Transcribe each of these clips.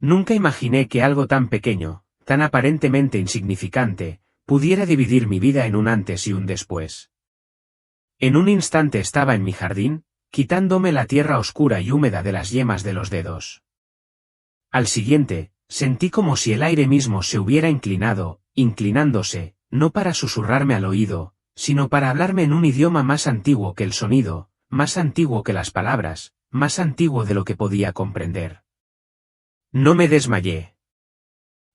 Nunca imaginé que algo tan pequeño, tan aparentemente insignificante, pudiera dividir mi vida en un antes y un después. En un instante estaba en mi jardín, quitándome la tierra oscura y húmeda de las yemas de los dedos. Al siguiente, sentí como si el aire mismo se hubiera inclinándose, no para susurrarme al oído, sino para hablarme en un idioma más antiguo que el sonido, más antiguo que las palabras, más antiguo de lo que podía comprender. No me desmayé.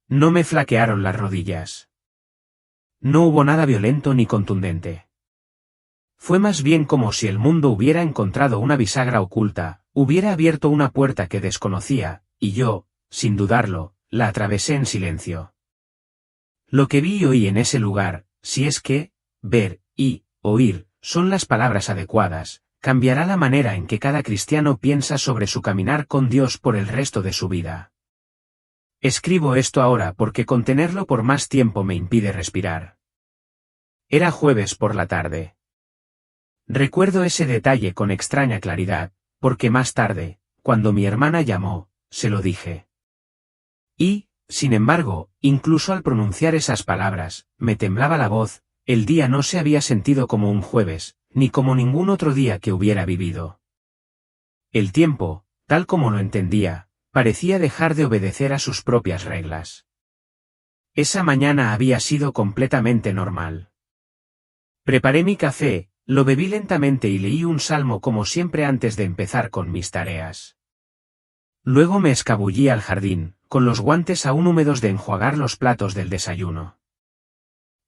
No me flaquearon las rodillas. No hubo nada violento ni contundente. Fue más bien como si el mundo hubiera encontrado una bisagra oculta, hubiera abierto una puerta que desconocía, y yo, sin dudarlo, la atravesé en silencio. Lo que vi y oí en ese lugar, si es que, ver y oír, son las palabras adecuadas, cambiará la manera en que cada cristiano piensa sobre su caminar con Dios por el resto de su vida. Escribo esto ahora porque contenerlo por más tiempo me impide respirar. Era jueves por la tarde. Recuerdo ese detalle con extraña claridad, porque más tarde, cuando mi hermana llamó, se lo dije. Y, sin embargo, incluso al pronunciar esas palabras, me temblaba la voz. El día no se había sentido como un jueves, ni como ningún otro día que hubiera vivido. El tiempo, tal como lo entendía, parecía dejar de obedecer a sus propias reglas. Esa mañana había sido completamente normal. Preparé mi café, lo bebí lentamente y leí un salmo como siempre antes de empezar con mis tareas. Luego me escabullí al jardín, con los guantes aún húmedos de enjuagar los platos del desayuno.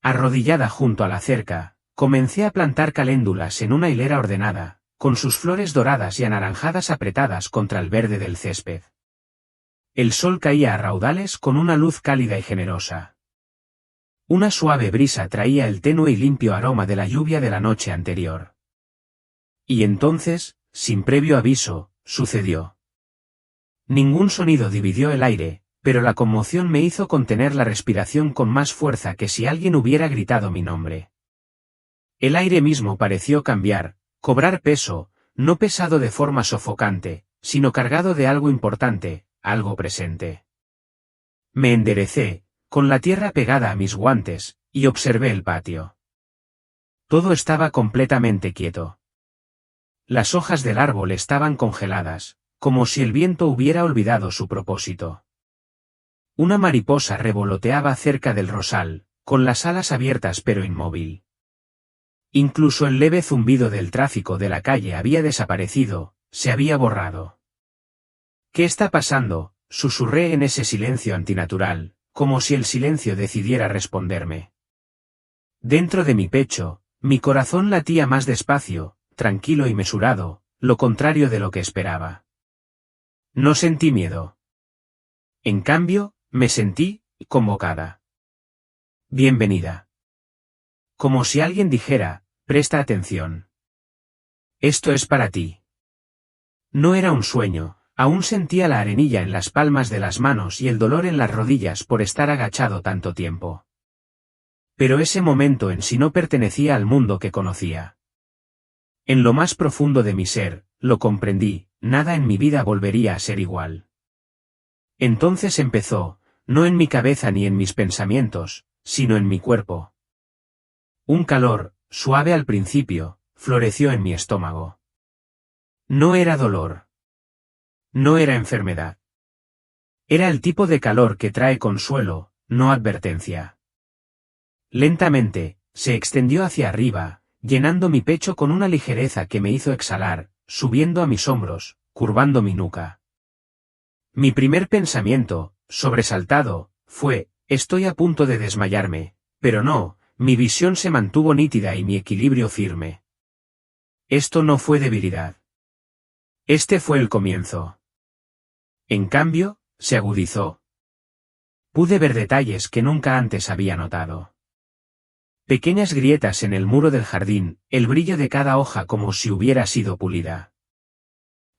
Arrodillada junto a la cerca, comencé a plantar caléndulas en una hilera ordenada, con sus flores doradas y anaranjadas apretadas contra el verde del césped. El sol caía a raudales con una luz cálida y generosa. Una suave brisa traía el tenue y limpio aroma de la lluvia de la noche anterior. Y entonces, sin previo aviso, sucedió. Ningún sonido dividió el aire, pero la conmoción me hizo contener la respiración con más fuerza que si alguien hubiera gritado mi nombre. El aire mismo pareció cambiar, cobrar peso, no pesado de forma sofocante, sino cargado de algo importante, algo presente. Me enderecé, con la tierra pegada a mis guantes, y observé el patio. Todo estaba completamente quieto. Las hojas del árbol estaban congeladas, como si el viento hubiera olvidado su propósito. Una mariposa revoloteaba cerca del rosal, con las alas abiertas pero inmóvil. Incluso el leve zumbido del tráfico de la calle había desaparecido, se había borrado. ¿Qué está pasando?, susurré en ese silencio antinatural, como si el silencio decidiera responderme. Dentro de mi pecho, mi corazón latía más despacio, tranquilo y mesurado, lo contrario de lo que esperaba. No sentí miedo. En cambio, me sentí convocada. Bienvenida. Como si alguien dijera, presta atención. Esto es para ti. No era un sueño, aún sentía la arenilla en las palmas de las manos y el dolor en las rodillas por estar agachado tanto tiempo. Pero ese momento en sí no pertenecía al mundo que conocía. En lo más profundo de mi ser, lo comprendí, nada en mi vida volvería a ser igual. Entonces empezó, no en mi cabeza ni en mis pensamientos, sino en mi cuerpo. Un calor, suave al principio, floreció en mi estómago. No era dolor. No era enfermedad. Era el tipo de calor que trae consuelo, no advertencia. Lentamente, se extendió hacia arriba, llenando mi pecho con una ligereza que me hizo exhalar, subiendo a mis hombros, curvando mi nuca. Mi primer pensamiento, sobresaltado, fue, estoy a punto de desmayarme, pero no, mi visión se mantuvo nítida y mi equilibrio firme. Esto no fue debilidad. Este fue el comienzo. En cambio, se agudizó. Pude ver detalles que nunca antes había notado. Pequeñas grietas en el muro del jardín, el brillo de cada hoja como si hubiera sido pulida.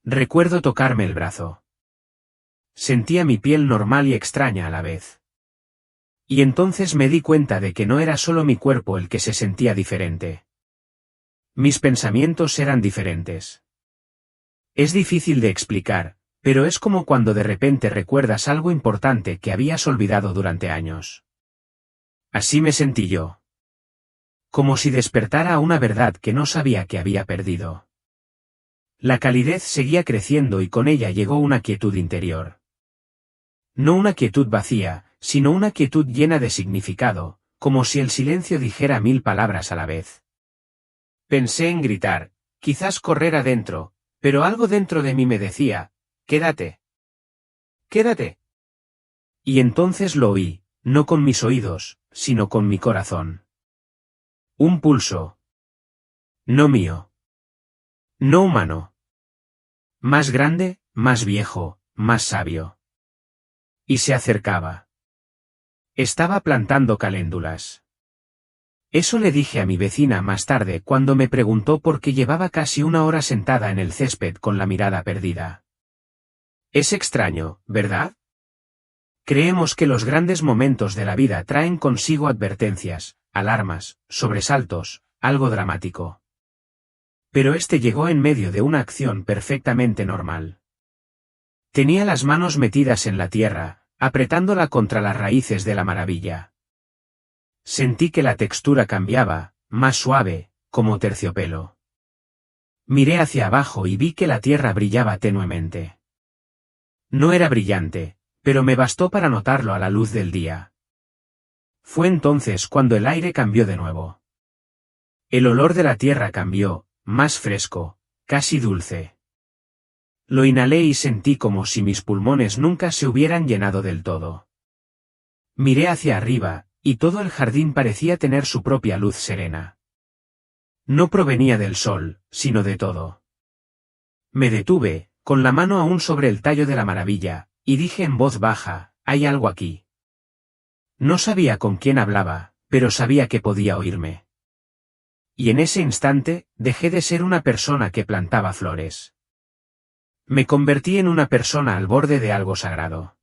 Recuerdo tocarme el brazo. Sentía mi piel normal y extraña a la vez. Y entonces me di cuenta de que no era solo mi cuerpo el que se sentía diferente. Mis pensamientos eran diferentes. Es difícil de explicar, Pero es como cuando de repente recuerdas algo importante que habías olvidado durante años. Así me sentí yo. Como si despertara a una verdad que no sabía que había perdido. La calidez seguía creciendo y con ella llegó una quietud interior. No una quietud vacía, sino una quietud llena de significado, como si el silencio dijera 1000 palabras a la vez. Pensé en gritar, quizás correr adentro, pero algo dentro de mí me decía, quédate. Quédate. Y entonces lo oí, no con mis oídos, sino con mi corazón. Un pulso. No mío. No humano. Más grande, más viejo, más sabio. Y se acercaba. Estaba plantando caléndulas. Eso le dije a mi vecina más tarde cuando me preguntó por qué llevaba casi 1 hora sentada en el césped con la mirada perdida. Es extraño, ¿verdad? Creemos que los grandes momentos de la vida traen consigo advertencias, alarmas, sobresaltos, algo dramático. Pero este llegó en medio de una acción perfectamente normal. Tenía las manos metidas en la tierra, apretándola contra las raíces de la maravilla. Sentí que la textura cambiaba, más suave, como terciopelo. Miré hacia abajo y vi que la tierra brillaba tenuemente. No era brillante, pero me bastó para notarlo a la luz del día. Fue entonces cuando el aire cambió de nuevo. El olor de la tierra cambió, más fresco, casi dulce. Lo inhalé y sentí como si mis pulmones nunca se hubieran llenado del todo. Miré hacia arriba, y todo el jardín parecía tener su propia luz serena. No provenía del sol, sino de todo. Me detuve, con la mano aún sobre el tallo de la maravilla, y dije en voz baja, hay algo aquí. No sabía con quién hablaba, pero sabía que podía oírme. Y en ese instante, dejé de ser una persona que plantaba flores. Me convertí en una persona al borde de algo sagrado.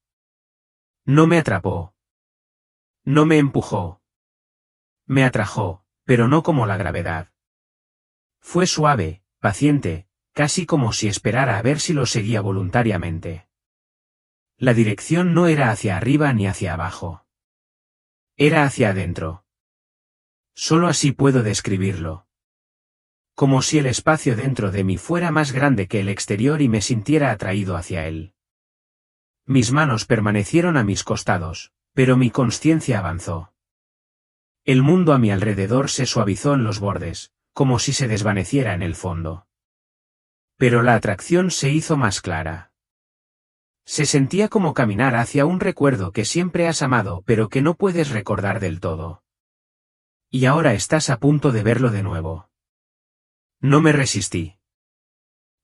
No me atrapó. No me empujó. Me atrajo, pero no como la gravedad. Fue suave, paciente, casi como si esperara a ver si lo seguía voluntariamente. La dirección no era hacia arriba ni hacia abajo. Era hacia adentro. Solo así puedo describirlo. Como si el espacio dentro de mí fuera más grande que el exterior y me sintiera atraído hacia él. Mis manos permanecieron a mis costados, pero mi consciencia avanzó. El mundo a mi alrededor se suavizó en los bordes, como si se desvaneciera en el fondo. Pero la atracción se hizo más clara. Se sentía como caminar hacia un recuerdo que siempre has amado pero que no puedes recordar del todo. Y ahora estás a punto de verlo de nuevo. No me resistí.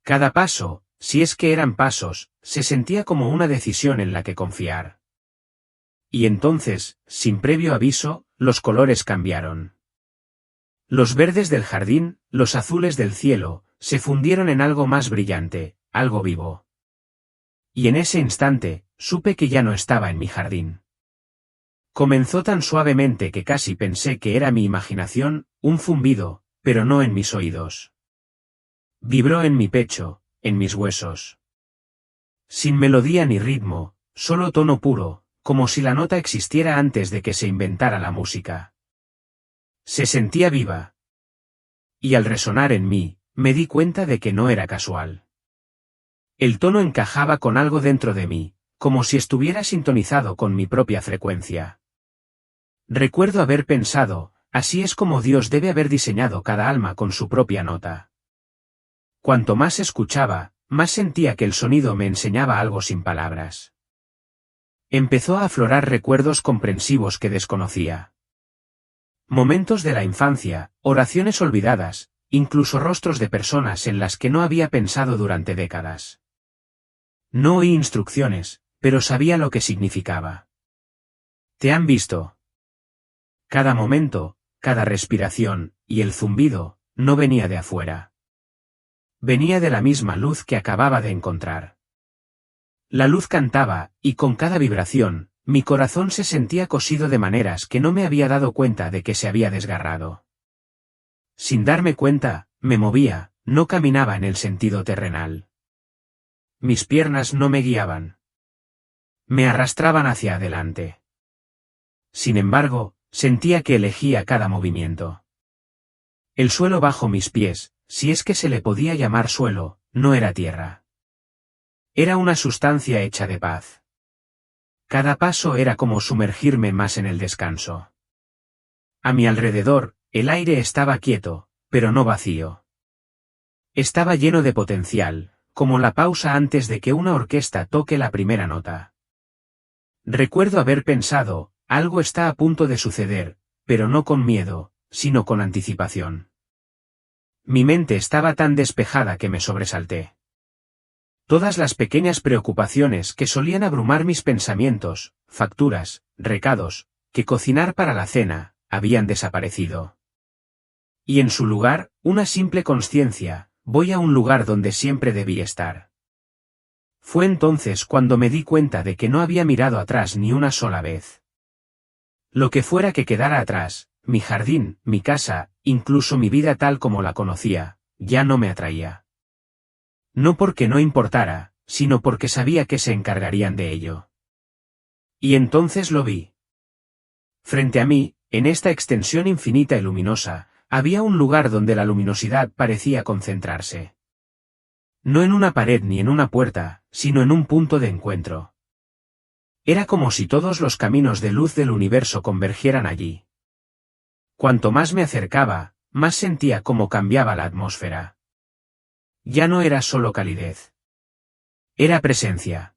Cada paso, si es que eran pasos, se sentía como una decisión en la que confiar. Y entonces, sin previo aviso, los colores cambiaron. Los verdes del jardín, los azules del cielo, se fundieron en algo más brillante, algo vivo. Y en ese instante, supe que ya no estaba en mi jardín. Comenzó tan suavemente que casi pensé que era mi imaginación, un zumbido, pero no en mis oídos. Vibró en mi pecho, en mis huesos. Sin melodía ni ritmo, solo tono puro, como si la nota existiera antes de que se inventara la música. Se sentía viva. Y al resonar en mí, me di cuenta de que no era casual. El tono encajaba con algo dentro de mí, como si estuviera sintonizado con mi propia frecuencia. Recuerdo haber pensado, así es como Dios debe haber diseñado cada alma con su propia nota. Cuanto más escuchaba, más sentía que el sonido me enseñaba algo sin palabras. Empezó a aflorar recuerdos comprensivos que desconocía. Momentos de la infancia, oraciones olvidadas, incluso rostros de personas en las que no había pensado durante décadas. No oí instrucciones, pero sabía lo que significaba. ¿Te han visto? Cada momento, cada respiración, y el zumbido, no venía de afuera. Venía de la misma luz que acababa de encontrar. La luz cantaba, y con cada vibración, mi corazón se sentía cosido de maneras que no me había dado cuenta de que se había desgarrado. Sin darme cuenta, me movía, no caminaba en el sentido terrenal. mis piernas no me guiaban. Me arrastraban hacia adelante. Sin embargo, sentía que elegía cada movimiento. El suelo bajo mis pies, si es que se le podía llamar suelo, no era tierra. Era una sustancia hecha de paz. Cada paso era como sumergirme más en el descanso. A mi alrededor, el aire estaba quieto, pero no vacío. Estaba lleno de potencial, como la pausa antes de que una orquesta toque la primera nota. Recuerdo haber pensado, algo está a punto de suceder, pero no con miedo, sino con anticipación. Mi mente estaba tan despejada que me sobresalté. Todas las pequeñas preocupaciones que solían abrumar mis pensamientos, facturas, recados, que cocinar para la cena, habían desaparecido. Y en su lugar, una simple consciencia, voy a un lugar donde siempre debí estar. Fue entonces cuando me di cuenta de que no había mirado atrás ni una sola vez. Lo que fuera que quedara atrás, mi jardín, mi casa, incluso mi vida tal como la conocía, ya no me atraía. No porque no importara, sino porque sabía que se encargarían de ello. Y entonces lo vi. Frente a mí, en esta extensión infinita y luminosa, había un lugar donde la luminosidad parecía concentrarse. No en una pared ni en una puerta, sino en un punto de encuentro. Era como si todos los caminos de luz del universo convergieran allí. Cuanto más me acercaba, más sentía cómo cambiaba la atmósfera. Ya no era solo calidez. Era presencia.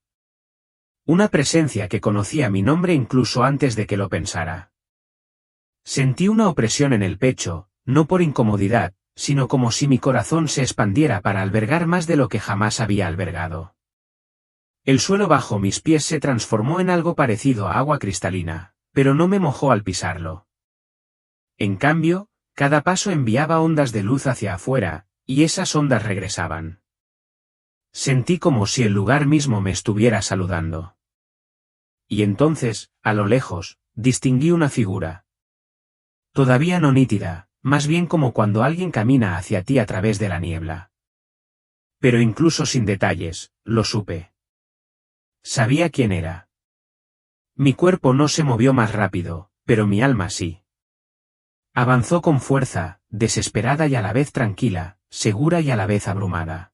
Una presencia que conocía mi nombre incluso antes de que lo pensara. Sentí una opresión en el pecho, no por incomodidad, sino como si mi corazón se expandiera para albergar más de lo que jamás había albergado. El suelo bajo mis pies se transformó en algo parecido a agua cristalina, pero no me mojó al pisarlo. En cambio, cada paso enviaba ondas de luz hacia afuera, y esas ondas regresaban. Sentí como si el lugar mismo me estuviera saludando. Y entonces, a lo lejos, distinguí una figura. Todavía no nítida, más bien como cuando alguien camina hacia ti a través de la niebla. Pero incluso sin detalles, lo supe. Sabía quién era. Mi cuerpo no se movió más rápido, pero mi alma sí. Avanzó con fuerza, desesperada y a la vez tranquila, segura y a la vez abrumada.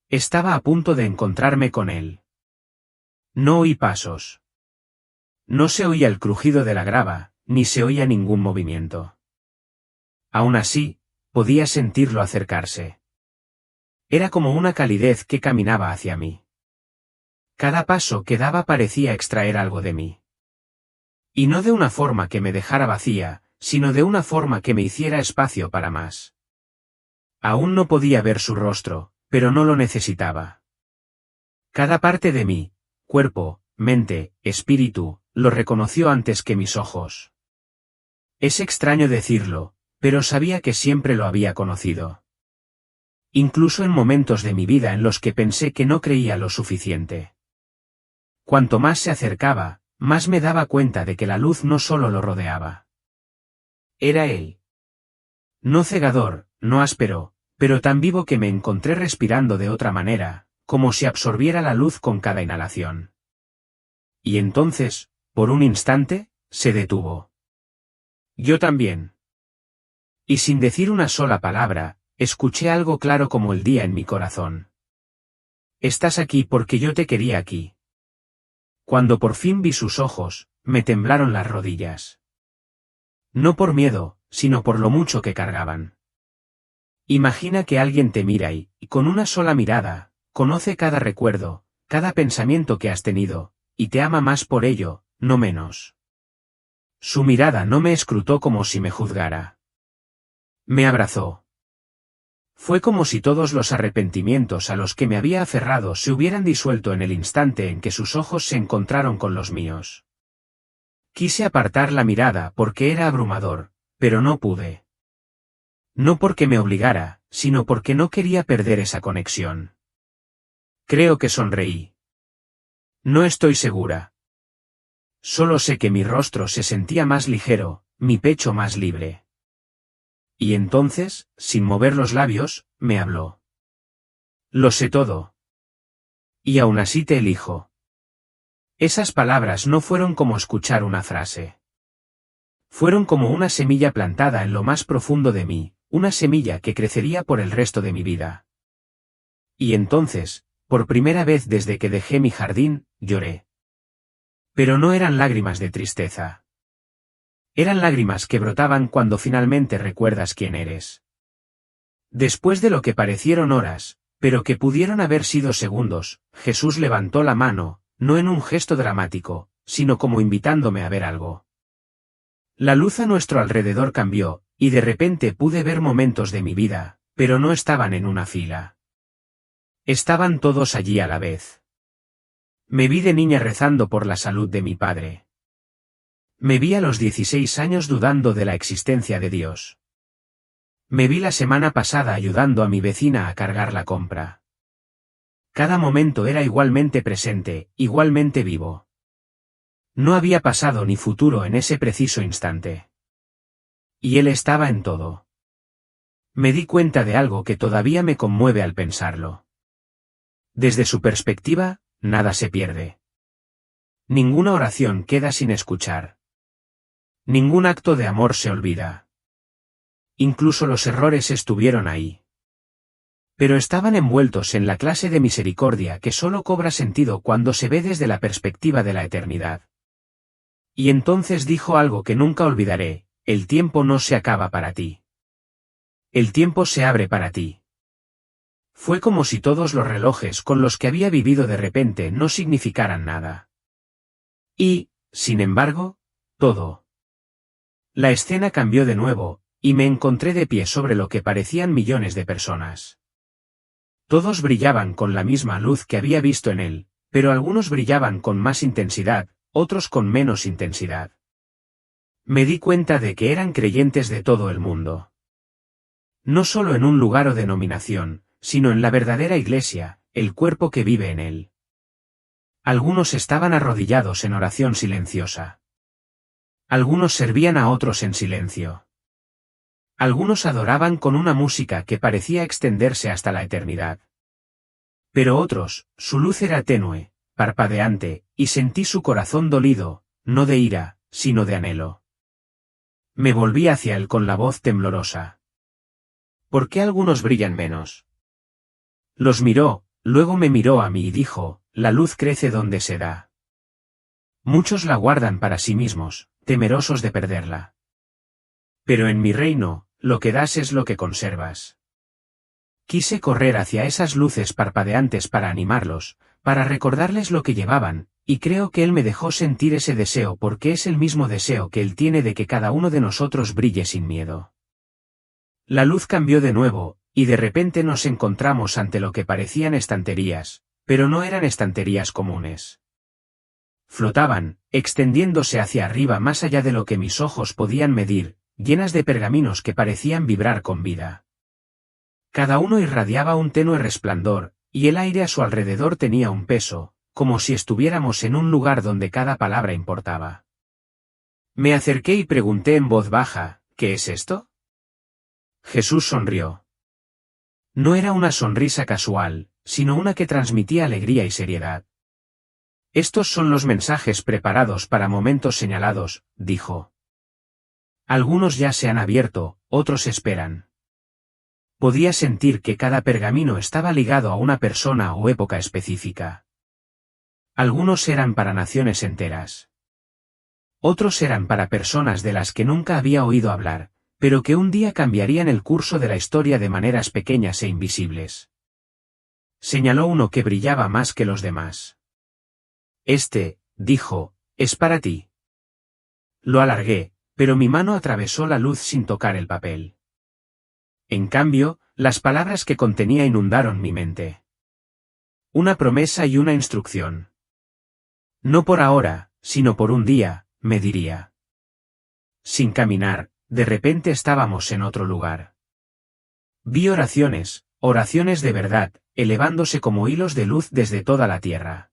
Estaba a punto de encontrarme con él. No oí pasos. No se oía el crujido de la grava, ni se oía ningún movimiento. Aún así, podía sentirlo acercarse. Era como una calidez que caminaba hacia mí. Cada paso que daba parecía extraer algo de mí. Y no de una forma que me dejara vacía, sino de una forma que me hiciera espacio para más. Aún no podía ver su rostro, pero no lo necesitaba. Cada parte de mí, cuerpo, mente, espíritu, lo reconoció antes que mis ojos. Es extraño decirlo, pero sabía que siempre lo había conocido. Incluso en momentos de mi vida en los que pensé que no creía lo suficiente. Cuanto más se acercaba, más me daba cuenta de que la luz no solo lo rodeaba. Era él. No cegador, no áspero, pero tan vivo que me encontré respirando de otra manera, como si absorbiera la luz con cada inhalación. Y entonces, por un instante, se detuvo. Yo también. Y sin decir una sola palabra, escuché algo claro como el día en mi corazón. Estás aquí porque yo te quería aquí. Cuando por fin vi sus ojos, me temblaron las rodillas. No por miedo, sino por lo mucho que cargaban. Imagina que alguien te mira y, con una sola mirada, conoce cada recuerdo, cada pensamiento que has tenido, y te ama más por ello, no menos. Su mirada no me escrutó como si me juzgara. Me abrazó. Fue como si todos los arrepentimientos a los que me había aferrado se hubieran disuelto en el instante en que sus ojos se encontraron con los míos. Quise apartar la mirada porque era abrumador, pero no pude. No porque me obligara, sino porque no quería perder esa conexión. Creo que sonreí. No estoy segura. Solo sé que mi rostro se sentía más ligero, mi pecho más libre. Y entonces, sin mover los labios, me habló. Lo sé todo. Y aún así te elijo. Esas palabras no fueron como escuchar una frase. Fueron como una semilla plantada en lo más profundo de mí, una semilla que crecería por el resto de mi vida. Y entonces, por primera vez desde que dejé mi jardín, lloré. Pero no eran lágrimas de tristeza. Eran lágrimas que brotaban cuando finalmente recuerdas quién eres. Después de lo que parecieron horas, pero que pudieron haber sido segundos, Jesús levantó la mano, no en un gesto dramático, sino como invitándome a ver algo. La luz a nuestro alrededor cambió, y de repente pude ver momentos de mi vida, pero no estaban en una fila. Estaban todos allí a la vez. Me vi de niña rezando por la salud de mi padre. Me vi a los 16 años dudando de la existencia de Dios. Me vi la semana pasada ayudando a mi vecina a cargar la compra. Cada momento era igualmente presente, igualmente vivo. No había pasado ni futuro en ese preciso instante. Y él estaba en todo. Me di cuenta de algo que todavía me conmueve al pensarlo. Desde su perspectiva, nada se pierde. Ninguna oración queda sin escuchar. Ningún acto de amor se olvida. Incluso los errores estuvieron ahí. Pero estaban envueltos en la clase de misericordia que solo cobra sentido cuando se ve desde la perspectiva de la eternidad. Y entonces dijo algo que nunca olvidaré: el tiempo no se acaba para ti. El tiempo se abre para ti. Fue como si todos los relojes con los que había vivido de repente no significaran nada. Y, sin embargo, todo. La escena cambió de nuevo, y me encontré de pie sobre lo que parecían millones de personas. Todos brillaban con la misma luz que había visto en él, pero algunos brillaban con más intensidad, otros con menos intensidad. Me di cuenta de que eran creyentes de todo el mundo. No solo en un lugar o denominación, sino en la verdadera iglesia, el cuerpo que vive en él. Algunos estaban arrodillados en oración silenciosa. Algunos servían a otros en silencio. Algunos adoraban con una música que parecía extenderse hasta la eternidad. Pero otros, su luz era tenue, parpadeante, y sentí su corazón dolido, no de ira, sino de anhelo. Me volví hacia él con la voz temblorosa. ¿Por qué algunos brillan menos? Los miró, luego me miró a mí y dijo: la luz crece donde se da. Muchos la guardan para sí mismos, temerosos de perderla. Pero en mi reino, lo que das es lo que conservas. Quise correr hacia esas luces parpadeantes para animarlos, para recordarles lo que llevaban, y creo que él me dejó sentir ese deseo porque es el mismo deseo que él tiene de que cada uno de nosotros brille sin miedo. La luz cambió de nuevo, y de repente nos encontramos ante lo que parecían estanterías, pero no eran estanterías comunes. Flotaban, extendiéndose hacia arriba más allá de lo que mis ojos podían medir, llenas de pergaminos que parecían vibrar con vida. Cada uno irradiaba un tenue resplandor, y el aire a su alrededor tenía un peso, como si estuviéramos en un lugar donde cada palabra importaba. Me acerqué y pregunté en voz baja: ¿qué es esto? Jesús sonrió. No era una sonrisa casual, sino una que transmitía alegría y seriedad. Estos son los mensajes preparados para momentos señalados, dijo. Algunos ya se han abierto, otros esperan. Podía sentir que cada pergamino estaba ligado a una persona o época específica. Algunos eran para naciones enteras. Otros eran para personas de las que nunca había oído hablar, pero que un día cambiarían el curso de la historia de maneras pequeñas e invisibles. Señaló uno que brillaba más que los demás. Este, dijo, es para ti. Lo alargué, pero mi mano atravesó la luz sin tocar el papel. En cambio, las palabras que contenía inundaron mi mente. Una promesa y una instrucción. No por ahora, sino por un día, me diría. Sin caminar, de repente estábamos en otro lugar. Vi oraciones, oraciones de verdad, elevándose como hilos de luz desde toda la tierra.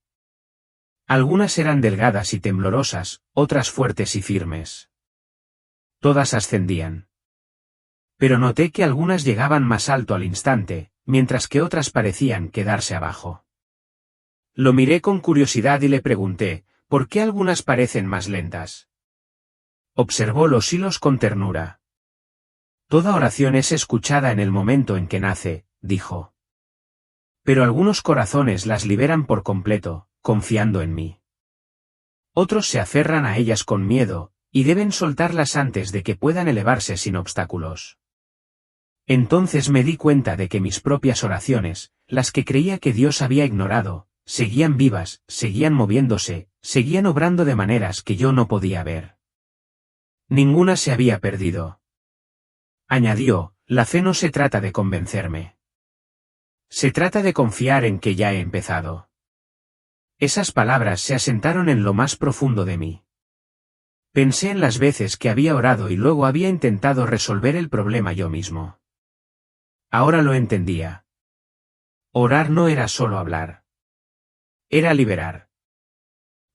Algunas eran delgadas y temblorosas, otras fuertes y firmes. Todas ascendían. Pero noté que algunas llegaban más alto al instante, mientras que otras parecían quedarse abajo. Lo miré con curiosidad y le pregunté, ¿por qué algunas parecen más lentas? Observó los hilos con ternura. Toda oración es escuchada en el momento en que nace, dijo. Pero algunos corazones las liberan por completo, confiando en mí. Otros se aferran a ellas con miedo, y deben soltarlas antes de que puedan elevarse sin obstáculos. Entonces me di cuenta de que mis propias oraciones, las que creía que Dios había ignorado, seguían vivas, seguían moviéndose, seguían obrando de maneras que yo no podía ver. Ninguna se había perdido. Añadió, la fe no se trata de convencerme. Se trata de confiar en que ya he empezado. Esas palabras se asentaron en lo más profundo de mí. Pensé en las veces que había orado y luego había intentado resolver el problema yo mismo. Ahora lo entendía. Orar no era solo hablar. Era liberar.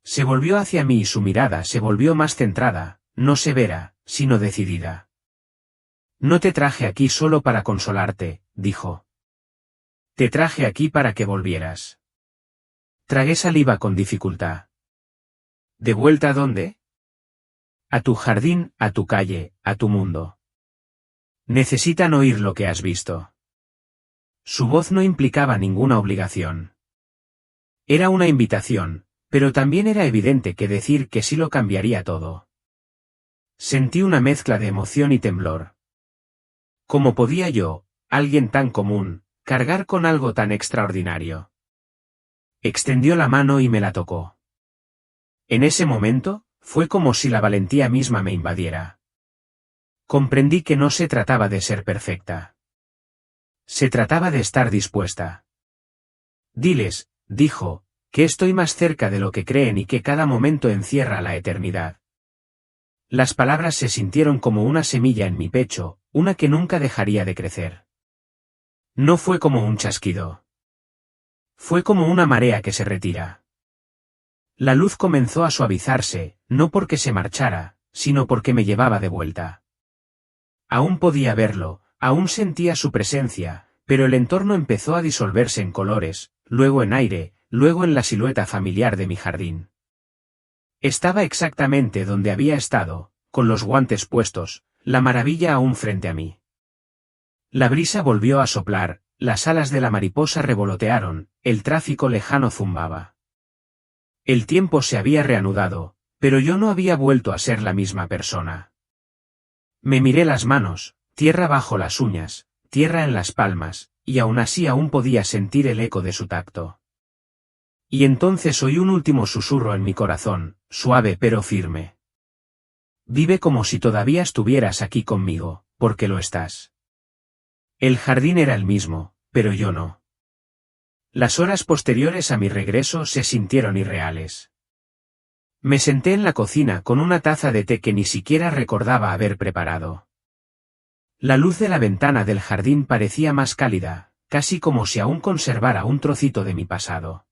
Se volvió hacia mí y su mirada se volvió más centrada, no severa, sino decidida. No te traje aquí solo para consolarte, dijo. Te traje aquí para que volvieras. Tragué saliva con dificultad. ¿De vuelta a dónde? A tu jardín, a tu calle, a tu mundo. Necesitan oír lo que has visto. Su voz no implicaba ninguna obligación. Era una invitación, pero también era evidente que decir que sí lo cambiaría todo. Sentí una mezcla de emoción y temblor. ¿Cómo podía yo, alguien tan común, cargar con algo tan extraordinario? Extendió la mano y me la tocó. En ese momento, fue como si la valentía misma me invadiera. Comprendí que no se trataba de ser perfecta. Se trataba de estar dispuesta. Diles, dijo, que estoy más cerca de lo que creen y que cada momento encierra la eternidad. Las palabras se sintieron como una semilla en mi pecho, una que nunca dejaría de crecer. No fue como un chasquido. Fue como una marea que se retira. La luz comenzó a suavizarse, no porque se marchara, sino porque me llevaba de vuelta. Aún podía verlo, aún sentía su presencia, pero el entorno empezó a disolverse en colores, luego en aire, luego en la silueta familiar de mi jardín. Estaba exactamente donde había estado, con los guantes puestos, la maravilla aún frente a mí. La brisa volvió a soplar, las alas de la mariposa revolotearon, el tráfico lejano zumbaba. El tiempo se había reanudado, pero yo no había vuelto a ser la misma persona. Me miré las manos, tierra bajo las uñas, tierra en las palmas, y aún así aún podía sentir el eco de su tacto. Y entonces oí un último susurro en mi corazón, suave pero firme. Vive como si todavía estuvieras aquí conmigo, porque lo estás. El jardín era el mismo, pero yo no. Las horas posteriores a mi regreso se sintieron irreales. Me senté en la cocina con una taza de té que ni siquiera recordaba haber preparado. La luz de la ventana del jardín parecía más cálida, casi como si aún conservara un trocito de mi pasado.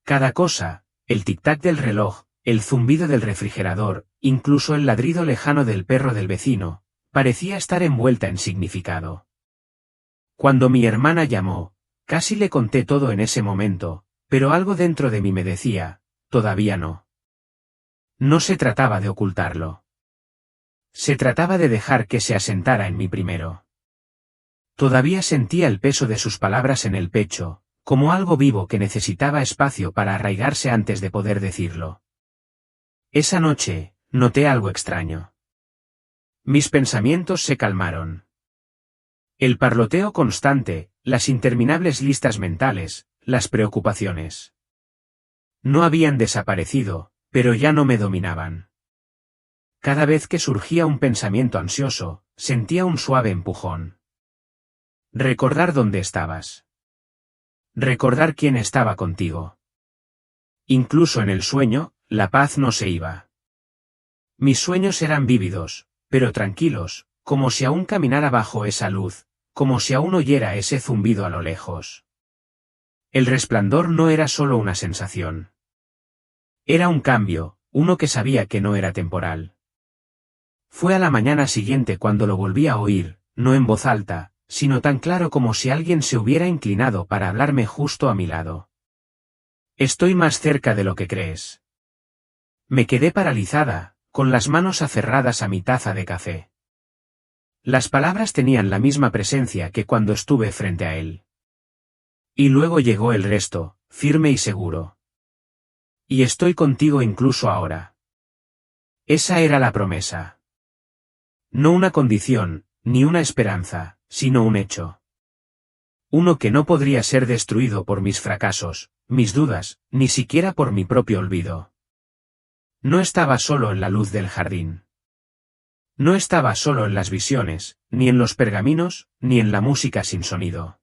Cada cosa, el tic-tac del reloj, el zumbido del refrigerador, incluso el ladrido lejano del perro del vecino, parecía estar envuelta en significado. Cuando mi hermana llamó, casi le conté todo en ese momento, pero algo dentro de mí me decía, todavía no. No se trataba de ocultarlo. Se trataba de dejar que se asentara en mí primero. Todavía sentía el peso de sus palabras en el pecho, como algo vivo que necesitaba espacio para arraigarse antes de poder decirlo. Esa noche, noté algo extraño. Mis pensamientos se calmaron. El parloteo constante, las interminables listas mentales, las preocupaciones. No habían desaparecido, pero ya no me dominaban. Cada vez que surgía un pensamiento ansioso, sentía un suave empujón. Recordar dónde estabas. Recordar quién estaba contigo. Incluso en el sueño, la paz no se iba. Mis sueños eran vívidos, pero tranquilos, como si aún caminara bajo esa luz, como si aún oyera ese zumbido a lo lejos. El resplandor no era solo una sensación. Era un cambio, uno que sabía que no era temporal. Fue a la mañana siguiente cuando lo volví a oír, no en voz alta, sino tan claro como si alguien se hubiera inclinado para hablarme justo a mi lado. Estoy más cerca de lo que crees. Me quedé paralizada, con las manos aferradas a mi taza de café. Las palabras tenían la misma presencia que cuando estuve frente a él. Y luego llegó el resto, firme y seguro. Y estoy contigo incluso ahora. Esa era la promesa. No una condición, ni una esperanza, sino un hecho. Uno que no podría ser destruido por mis fracasos, mis dudas, ni siquiera por mi propio olvido. No estaba solo en la luz del jardín. No estaba solo en las visiones, ni en los pergaminos, ni en la música sin sonido.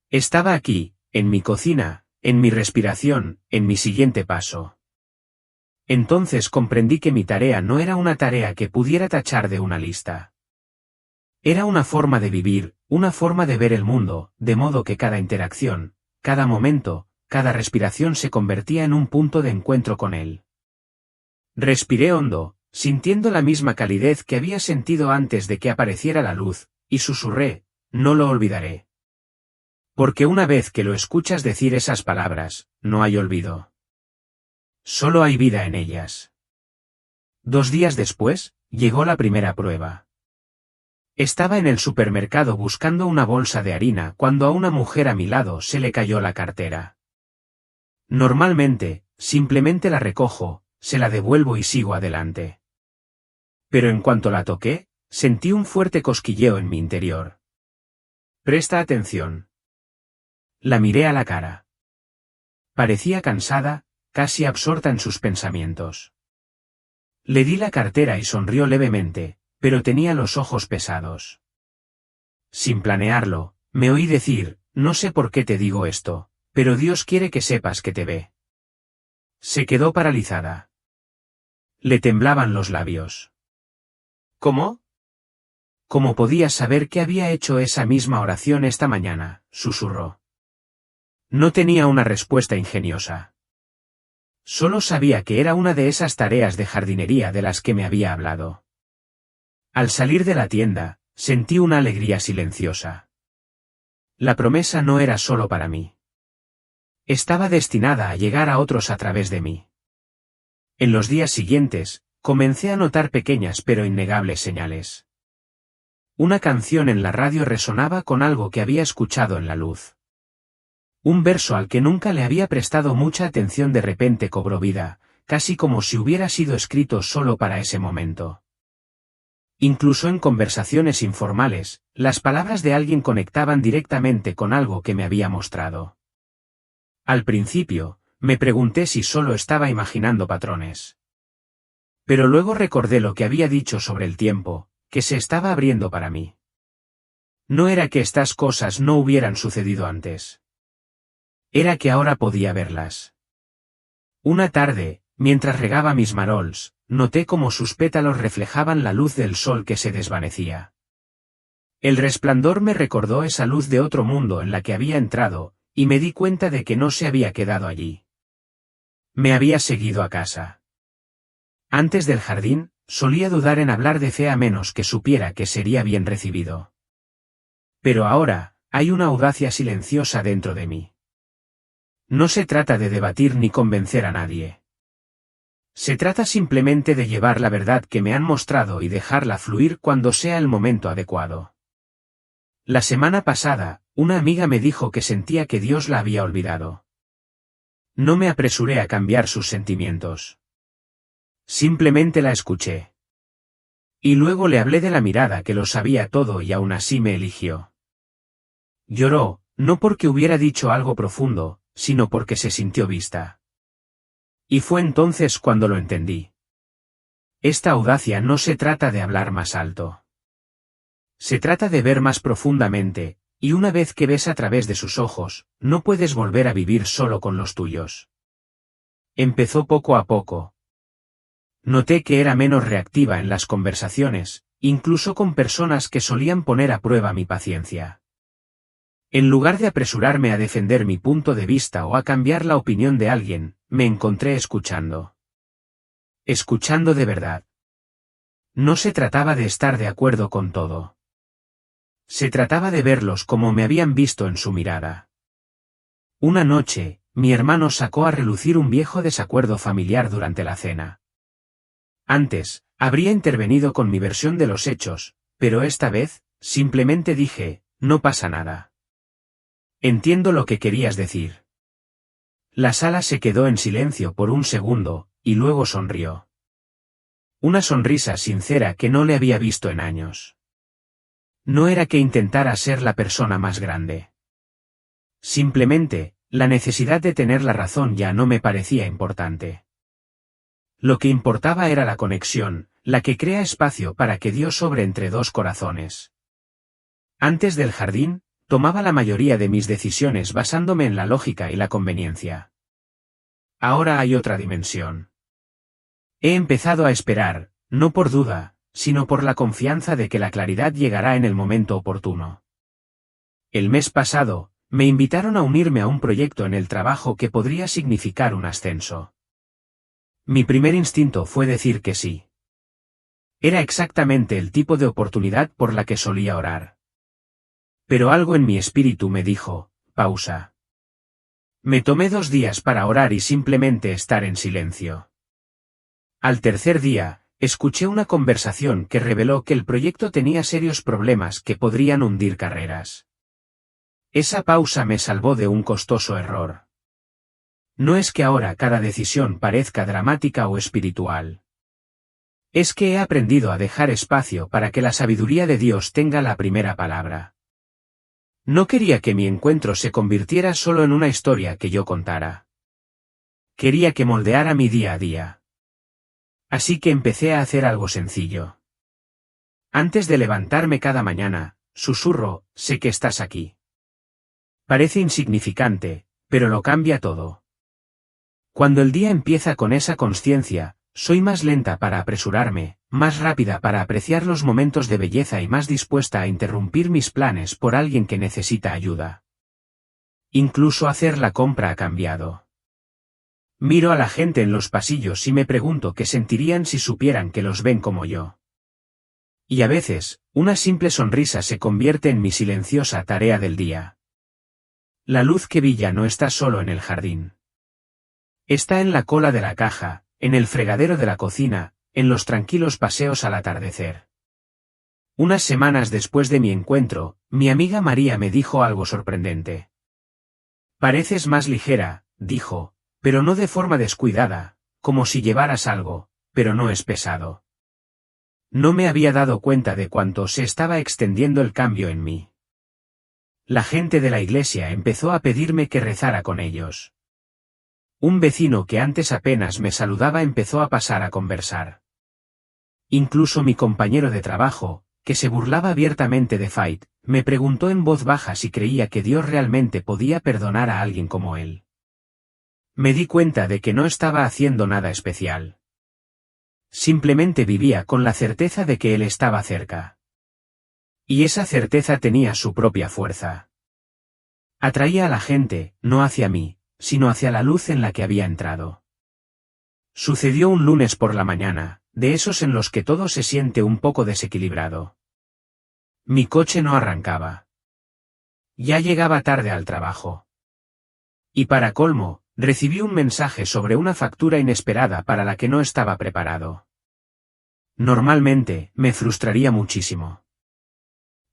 Estaba aquí, en mi cocina, en mi respiración, en mi siguiente paso. Entonces comprendí que mi tarea no era una tarea que pudiera tachar de una lista. Era una forma de vivir, una forma de ver el mundo, de modo que cada interacción, cada momento, cada respiración se convertía en un punto de encuentro con él. Respiré hondo, sintiendo la misma calidez que había sentido antes de que apareciera la luz, y susurré, no lo olvidaré. Porque una vez que lo escuchas decir esas palabras, no hay olvido. Solo hay vida en ellas. 2 días después, llegó la primera prueba. Estaba en el supermercado buscando una bolsa de harina cuando a una mujer a mi lado se le cayó la cartera. Normalmente, simplemente la recojo, se la devuelvo y sigo adelante. Pero en cuanto la toqué, sentí un fuerte cosquilleo en mi interior. Presta atención. La miré a la cara. Parecía cansada, casi absorta en sus pensamientos. Le di la cartera y sonrió levemente, pero tenía los ojos pesados. Sin planearlo, me oí decir, no sé por qué te digo esto, pero Dios quiere que sepas que te ve. Se quedó paralizada. Le temblaban los labios. ¿Cómo? ¿Cómo podías saber que había hecho esa misma oración esta mañana?, susurró. No tenía una respuesta ingeniosa. Solo sabía que era una de esas tareas de jardinería de las que me había hablado. Al salir de la tienda, sentí una alegría silenciosa. La promesa no era solo para mí. Estaba destinada a llegar a otros a través de mí. En los días siguientes, comencé a notar pequeñas pero innegables señales. Una canción en la radio resonaba con algo que había escuchado en la luz. Un verso al que nunca le había prestado mucha atención de repente cobró vida, casi como si hubiera sido escrito solo para ese momento. Incluso en conversaciones informales, las palabras de alguien conectaban directamente con algo que me había mostrado. Al principio, me pregunté si solo estaba imaginando patrones. Pero luego recordé lo que había dicho sobre el tiempo, que se estaba abriendo para mí. No era que estas cosas no hubieran sucedido antes. Era que ahora podía verlas. Una tarde, mientras regaba mis marols, noté cómo sus pétalos reflejaban la luz del sol que se desvanecía. El resplandor me recordó esa luz de otro mundo en la que había entrado, y me di cuenta de que no se había quedado allí. Me había seguido a casa. Antes del jardín, solía dudar en hablar de fe a menos que supiera que sería bien recibido. Pero ahora, hay una audacia silenciosa dentro de mí. No se trata de debatir ni convencer a nadie. Se trata simplemente de llevar la verdad que me han mostrado y dejarla fluir cuando sea el momento adecuado. La semana pasada, una amiga me dijo que sentía que Dios la había olvidado. No me apresuré a cambiar sus sentimientos. Simplemente la escuché. Y luego le hablé de la mirada que lo sabía todo y aún así me eligió. Lloró, no porque hubiera dicho algo profundo, sino porque se sintió vista. Y fue entonces cuando lo entendí. Esta audacia no se trata de hablar más alto. Se trata de ver más profundamente, y una vez que ves a través de sus ojos, no puedes volver a vivir solo con los tuyos. Empezó poco a poco. Noté que era menos reactiva en las conversaciones, incluso con personas que solían poner a prueba mi paciencia. En lugar de apresurarme a defender mi punto de vista o a cambiar la opinión de alguien, me encontré escuchando. Escuchando de verdad. No se trataba de estar de acuerdo con todo. Se trataba de verlos como me habían visto en su mirada. Una noche, mi hermano sacó a relucir un viejo desacuerdo familiar durante la cena. Antes, habría intervenido con mi versión de los hechos, pero esta vez, simplemente dije, no pasa nada. Entiendo lo que querías decir. La sala se quedó en silencio por un segundo, y luego sonrió. Una sonrisa sincera que no le había visto en años. No era que intentara ser la persona más grande. Simplemente, la necesidad de tener la razón ya no me parecía importante. Lo que importaba era la conexión, la que crea espacio para que Dios sobre entre dos corazones. Antes del jardín, tomaba la mayoría de mis decisiones basándome en la lógica y la conveniencia. Ahora hay otra dimensión. He empezado a esperar, no por duda, sino por la confianza de que la claridad llegará en el momento oportuno. El mes pasado, me invitaron a unirme a un proyecto en el trabajo que podría significar un ascenso. Mi primer instinto fue decir que sí. Era exactamente el tipo de oportunidad por la que solía orar. Pero algo en mi espíritu me dijo, pausa. Me tomé 2 días para orar y simplemente estar en silencio. Al tercer día, escuché una conversación que reveló que el proyecto tenía serios problemas que podrían hundir carreras. Esa pausa me salvó de un costoso error. No es que ahora cada decisión parezca dramática o espiritual. Es que he aprendido a dejar espacio para que la sabiduría de Dios tenga la primera palabra. No quería que mi encuentro se convirtiera solo en una historia que yo contara. Quería que moldeara mi día a día. Así que empecé a hacer algo sencillo. Antes de levantarme cada mañana, susurro, sé que estás aquí. Parece insignificante, pero lo cambia todo. Cuando el día empieza con esa consciencia, soy más lenta para apresurarme, más rápida para apreciar los momentos de belleza y más dispuesta a interrumpir mis planes por alguien que necesita ayuda. Incluso hacer la compra ha cambiado. Miro a la gente en los pasillos y me pregunto qué sentirían si supieran que los ven como yo. Y a veces, una simple sonrisa se convierte en mi silenciosa tarea del día. La luz que brilla no está solo en el jardín. Está en la cola de la caja, en el fregadero de la cocina, en los tranquilos paseos al atardecer. Unas semanas después de mi encuentro, mi amiga María me dijo algo sorprendente. Pareces más ligera, dijo, pero no de forma descuidada, como si llevaras algo, pero no es pesado. No me había dado cuenta de cuánto se estaba extendiendo el cambio en mí. La gente de la iglesia empezó a pedirme que rezara con ellos. Un vecino que antes apenas me saludaba empezó a pasar a conversar. Incluso mi compañero de trabajo, que se burlaba abiertamente de Fight, me preguntó en voz baja si creía que Dios realmente podía perdonar a alguien como él. Me di cuenta de que no estaba haciendo nada especial. Simplemente vivía con la certeza de que Él estaba cerca. Y esa certeza tenía su propia fuerza. Atraía a la gente, no hacia mí, sino hacia la luz en la que había entrado. Sucedió un lunes por la mañana, de esos en los que todo se siente un poco desequilibrado. Mi coche no arrancaba. Ya llegaba tarde al trabajo. Y para colmo, recibí un mensaje sobre una factura inesperada para la que no estaba preparado. Normalmente, me frustraría muchísimo.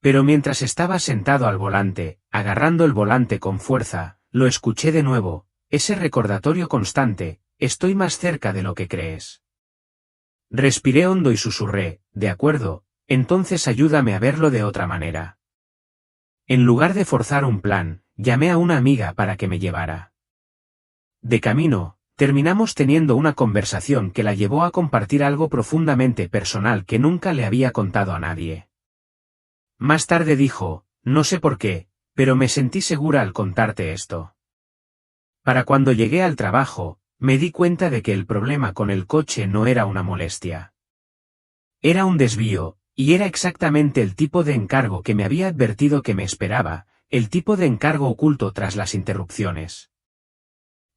Pero mientras estaba sentado al volante, agarrando el volante con fuerza, lo escuché de nuevo, ese recordatorio constante, estoy más cerca de lo que crees. Respiré hondo y susurré, de acuerdo, entonces ayúdame a verlo de otra manera. En lugar de forzar un plan, llamé a una amiga para que me llevara. De camino, terminamos teniendo una conversación que la llevó a compartir algo profundamente personal que nunca le había contado a nadie. Más tarde dijo, no sé por qué, pero me sentí segura al contarte esto. Para cuando llegué al trabajo, me di cuenta de que el problema con el coche no era una molestia. Era un desvío, y era exactamente el tipo de encargo que me había advertido que me esperaba, el tipo de encargo oculto tras las interrupciones.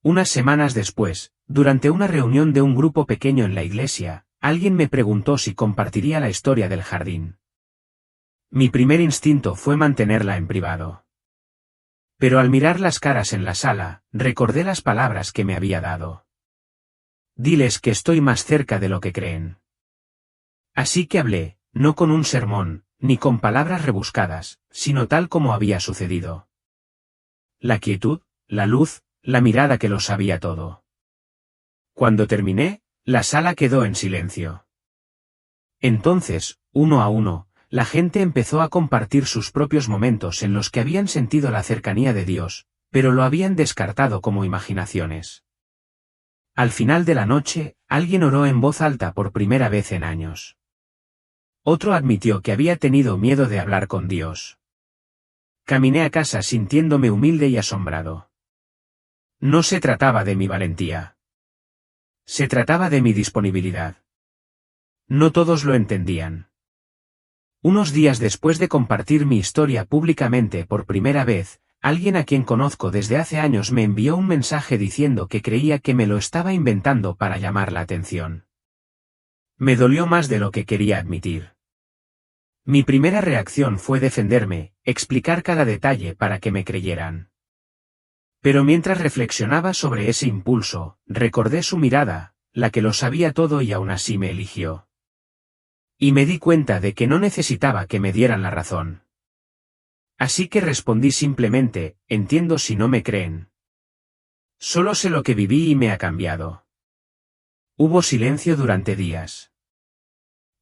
Unas semanas después, durante una reunión de un grupo pequeño en la iglesia, alguien me preguntó si compartiría la historia del jardín. Mi primer instinto fue mantenerla en privado. Pero al mirar las caras en la sala, recordé las palabras que me había dado. Diles que estoy más cerca de lo que creen. Así que hablé, no con un sermón, ni con palabras rebuscadas, sino tal como había sucedido. La quietud, la luz, la mirada que lo sabía todo. Cuando terminé, la sala quedó en silencio. Entonces, uno a uno, la gente empezó a compartir sus propios momentos en los que habían sentido la cercanía de Dios, pero lo habían descartado como imaginaciones. Al final de la noche, alguien oró en voz alta por primera vez en años. Otro admitió que había tenido miedo de hablar con Dios. Caminé a casa sintiéndome humilde y asombrado. No se trataba de mi valentía. Se trataba de mi disponibilidad. No todos lo entendían. Unos días después de compartir mi historia públicamente por primera vez, alguien a quien conozco desde hace años me envió un mensaje diciendo que creía que me lo estaba inventando para llamar la atención. Me dolió más de lo que quería admitir. Mi primera reacción fue defenderme, explicar cada detalle para que me creyeran. Pero mientras reflexionaba sobre ese impulso, recordé su mirada, la que lo sabía todo y aún así me eligió. Y me di cuenta de que no necesitaba que me dieran la razón. Así que respondí simplemente, entiendo si no me creen. Solo sé lo que viví y me ha cambiado. Hubo silencio durante días.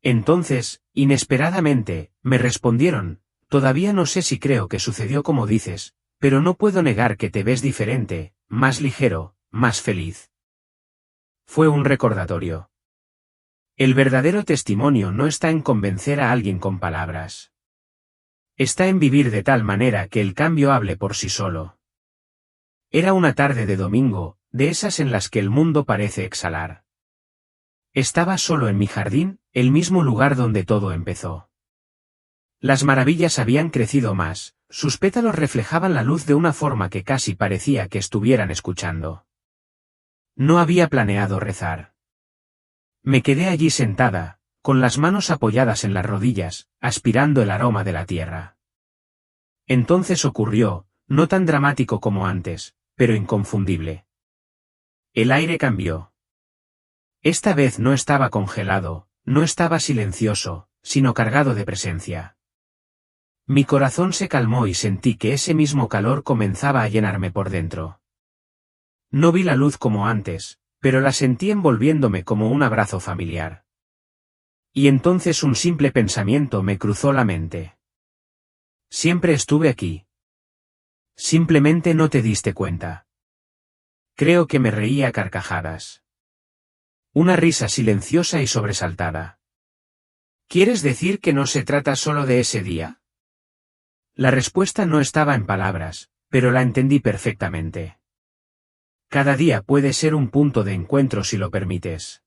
Entonces, inesperadamente, me respondieron, todavía no sé si creo que sucedió como dices, pero no puedo negar que te ves diferente, más ligero, más feliz. Fue un recordatorio. El verdadero testimonio no está en convencer a alguien con palabras. Está en vivir de tal manera que el cambio hable por sí solo. Era una tarde de domingo, de esas en las que el mundo parece exhalar. Estaba solo en mi jardín, el mismo lugar donde todo empezó. Las maravillas habían crecido más, sus pétalos reflejaban la luz de una forma que casi parecía que estuvieran escuchando. No había planeado rezar. Me quedé allí sentada, con las manos apoyadas en las rodillas, aspirando el aroma de la tierra. Entonces ocurrió, no tan dramático como antes, pero inconfundible. El aire cambió. Esta vez no estaba congelado, no estaba silencioso, sino cargado de presencia. Mi corazón se calmó y sentí que ese mismo calor comenzaba a llenarme por dentro. No vi la luz como antes, pero la sentí envolviéndome como un abrazo familiar. Y entonces un simple pensamiento me cruzó la mente. Siempre estuve aquí. Simplemente no te diste cuenta. Creo que me reía a carcajadas. Una risa silenciosa y sobresaltada. ¿Quieres decir que no se trata solo de ese día? La respuesta no estaba en palabras, pero la entendí perfectamente. Cada día puede ser un punto de encuentro si lo permites.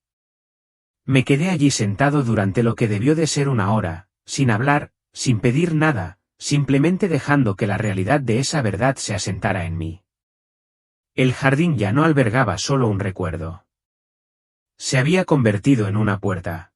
Me quedé allí sentado durante lo que debió de ser una hora, sin hablar, sin pedir nada, simplemente dejando que la realidad de esa verdad se asentara en mí. El jardín ya no albergaba solo un recuerdo. Se había convertido en una puerta.